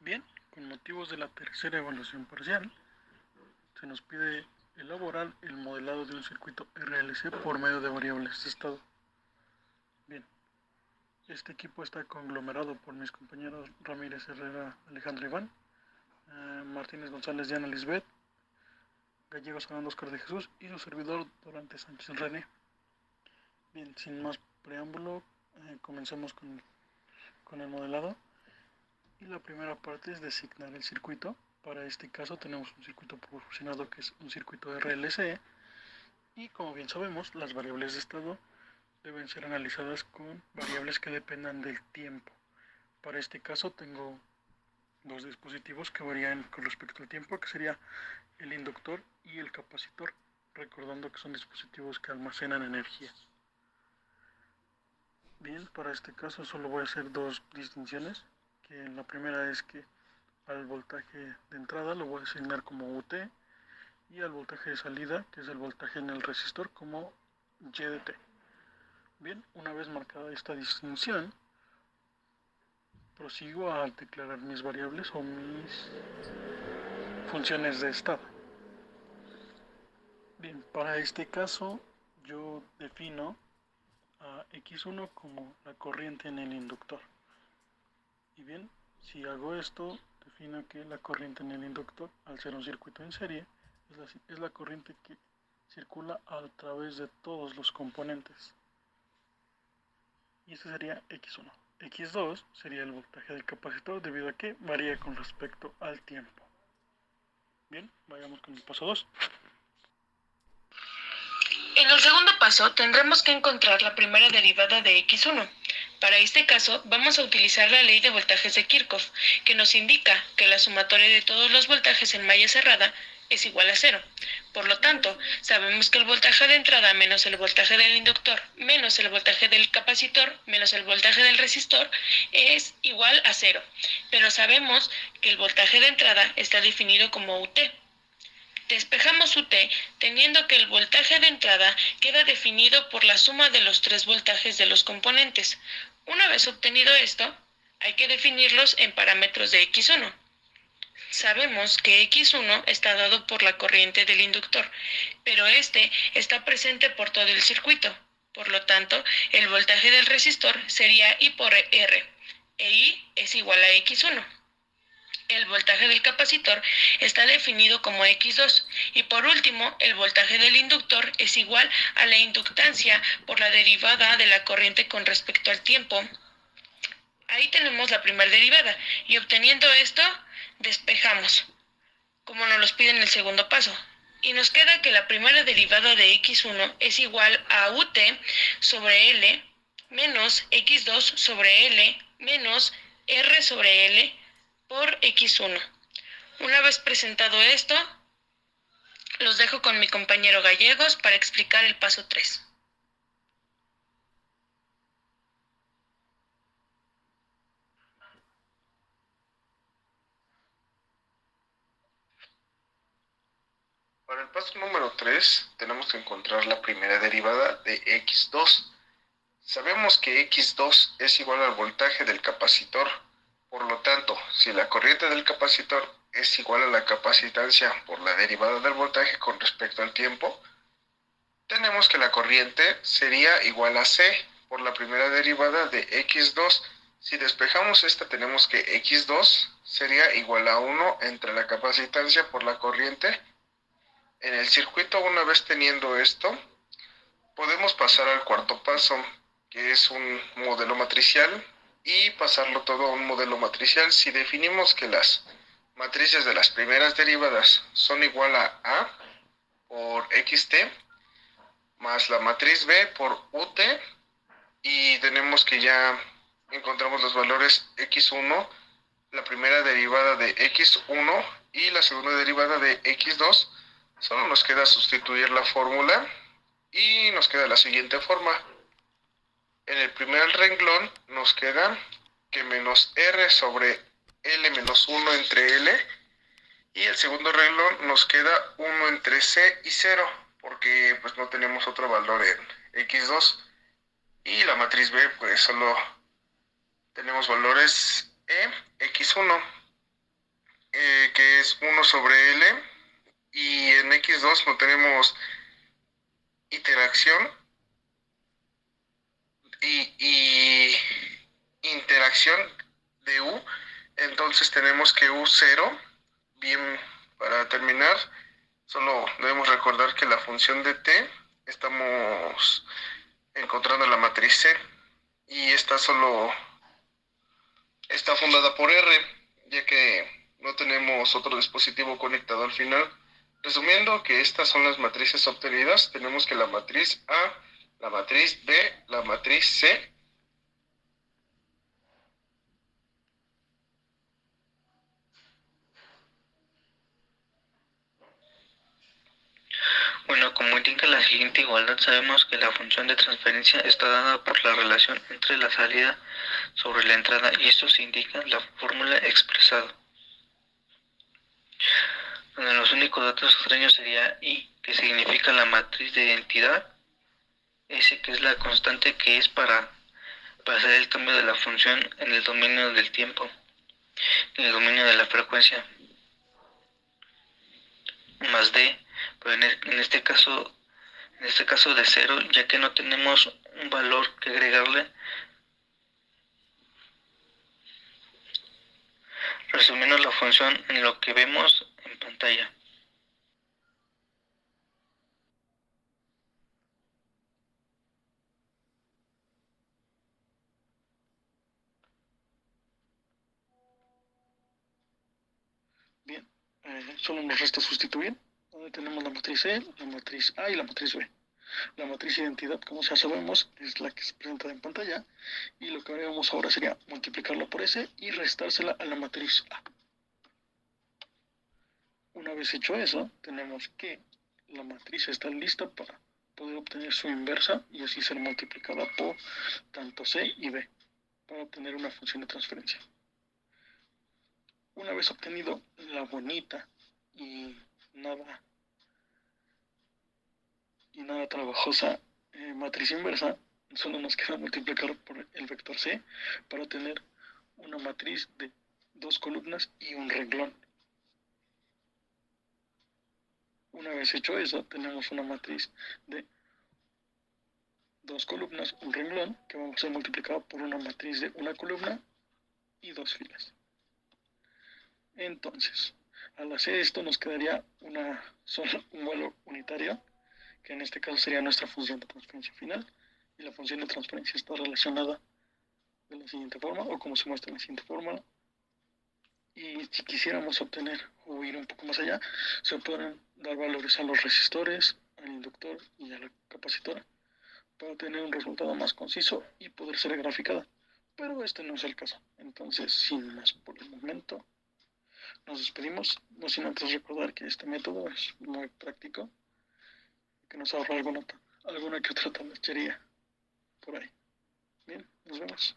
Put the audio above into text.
Bien, con motivos de la tercera evaluación parcial, se nos pide elaborar el modelado de un circuito RLC por medio de variables de estado. Bien, este equipo está conglomerado por mis compañeros Ramírez Herrera, Alejandro Iván, Martínez González, Diana Lisbeth, Gallegos Fernando Oscar de Jesús y su servidor Durante Sánchez René. Bien, sin más preámbulo, comencemos con el modelado. Y la primera parte es designar el circuito. Para este caso tenemos un circuito proporcionado que es un circuito RLC y como bien sabemos las variables de estado deben ser analizadas con variables que dependan del tiempo. Para este caso tengo dos dispositivos que varían con respecto al tiempo, que sería el inductor y el capacitor, recordando que son dispositivos que almacenan energía. Bien, para este caso solo voy a hacer dos distinciones, que la primera es que al voltaje de entrada lo voy a asignar como UT y al voltaje de salida, que es el voltaje en el resistor, como YDT. Bien, una vez marcada esta distinción, prosigo a declarar mis variables o mis funciones de estado. Bien, para este caso yo defino a X1 como la corriente en el inductor. Y bien, si hago esto, defino que la corriente en el inductor, al ser un circuito en serie, es la corriente que circula a través de todos los componentes. Y este sería X1. X2 sería el voltaje del capacitor debido a que varía con respecto al tiempo. Bien, vayamos con el paso 2. En el segundo paso tendremos que encontrar la primera derivada de X1. Para este caso vamos a utilizar la ley de voltajes de Kirchhoff, que nos indica que la sumatoria de todos los voltajes en malla cerrada es igual a 0. Por lo tanto, sabemos que el voltaje de entrada menos el voltaje del inductor menos el voltaje del capacitor menos el voltaje del resistor es igual a 0. Pero sabemos que el voltaje de entrada está definido como UT. Despejamos UT teniendo que el voltaje de entrada queda definido por la suma de los tres voltajes de los componentes. Una vez obtenido esto, hay que definirlos en parámetros de X1. Sabemos que X1 está dado por la corriente del inductor, pero este está presente por todo el circuito. Por lo tanto, el voltaje del resistor sería I por R, e I es igual a X1. El voltaje del capacitor está definido como X2 y por último el voltaje del inductor es igual a la inductancia por la derivada de la corriente con respecto al tiempo. Ahí tenemos la primera derivada y obteniendo esto despejamos, como nos los pide en el segundo paso. Y nos queda que la primera derivada de X1 es igual a UT sobre L menos X2 sobre L menos R sobre L por X1. Una vez presentado esto, los dejo con mi compañero Gallegos para explicar el paso 3. Para el paso número 3 tenemos que encontrar la primera derivada de X2. Sabemos que X2 es igual al voltaje del capacitor. Por lo tanto, si la corriente del capacitor es igual a la capacitancia por la derivada del voltaje con respecto al tiempo, tenemos que la corriente sería igual a C por la primera derivada de X2. Si despejamos esta, tenemos que X2 sería igual a 1 entre la capacitancia por la corriente. En el circuito, una vez teniendo esto, podemos pasar al cuarto paso, que es un modelo matricial, y pasarlo todo a un modelo matricial si definimos que las matrices de las primeras derivadas son igual a por xt más la matriz B por ut, y tenemos que ya encontramos los valores x1, la primera derivada de x1 y la segunda derivada de x2. Solo nos queda sustituir la fórmula y nos queda la siguiente forma. En el primer renglón nos queda que menos R sobre L menos 1 entre L, y el segundo renglón nos queda 1 entre C y 0, porque pues no tenemos otro valor en X2, y la matriz B pues solo tenemos valores E, X1. que es 1 sobre L, y en X2 no tenemos interacción y interacción de U, entonces tenemos que U0, bien, para terminar, solo debemos recordar que la función de T estamos encontrando la matriz C, y esta solo está fundada por R, ya que no tenemos otro dispositivo conectado al final. Resumiendo que estas son las matrices obtenidas, tenemos que la matriz A, la matriz B, la matriz C. Bueno, como indica la siguiente igualdad, sabemos que la función de transferencia está dada por la relación entre la salida sobre la entrada, y esto se indica en la fórmula expresada, donde los únicos datos extraños sería I, que significa la matriz de identidad, S, que es la constante que es para hacer el cambio de la función en el dominio del tiempo, en el dominio de la frecuencia, más D, pero en este caso de 0, ya que no tenemos un valor que agregarle. Resumiendo la función en lo que vemos en pantalla. Bien, solo nos resta sustituir, donde tenemos la matriz E, la matriz A y la matriz B. La matriz identidad, como ya sabemos, es la que se presenta en pantalla, y lo que haríamos ahora sería multiplicarla por S y restársela a la matriz A. Una vez hecho eso, tenemos que la matriz está lista para poder obtener su inversa y así ser multiplicada por tanto C y B para obtener una función de transferencia. Una vez obtenido la bonita y nada trabajosa matriz inversa, solo nos queda multiplicar por el vector C para tener una matriz de 2 columnas y un renglón. Una vez hecho eso, tenemos una matriz de 2 columnas, un renglón, que vamos a ser multiplicado por una matriz de una columna y 2 filas. Entonces, al hacer esto nos quedaría solo un valor unitario, que en este caso sería nuestra función de transferencia final, y la función de transferencia está relacionada de la siguiente forma, o como se muestra en la siguiente fórmula. Y si quisiéramos obtener o ir un poco más allá, se pueden dar valores a los resistores, al inductor y a la capacitora para tener un resultado más conciso y poder ser graficada. Pero este no es el caso. Entonces, sin más por el momento, nos despedimos, no sin antes recordar que este método es muy práctico, que nos ahorra alguna que otra tontería por ahí. Bien, nos vemos.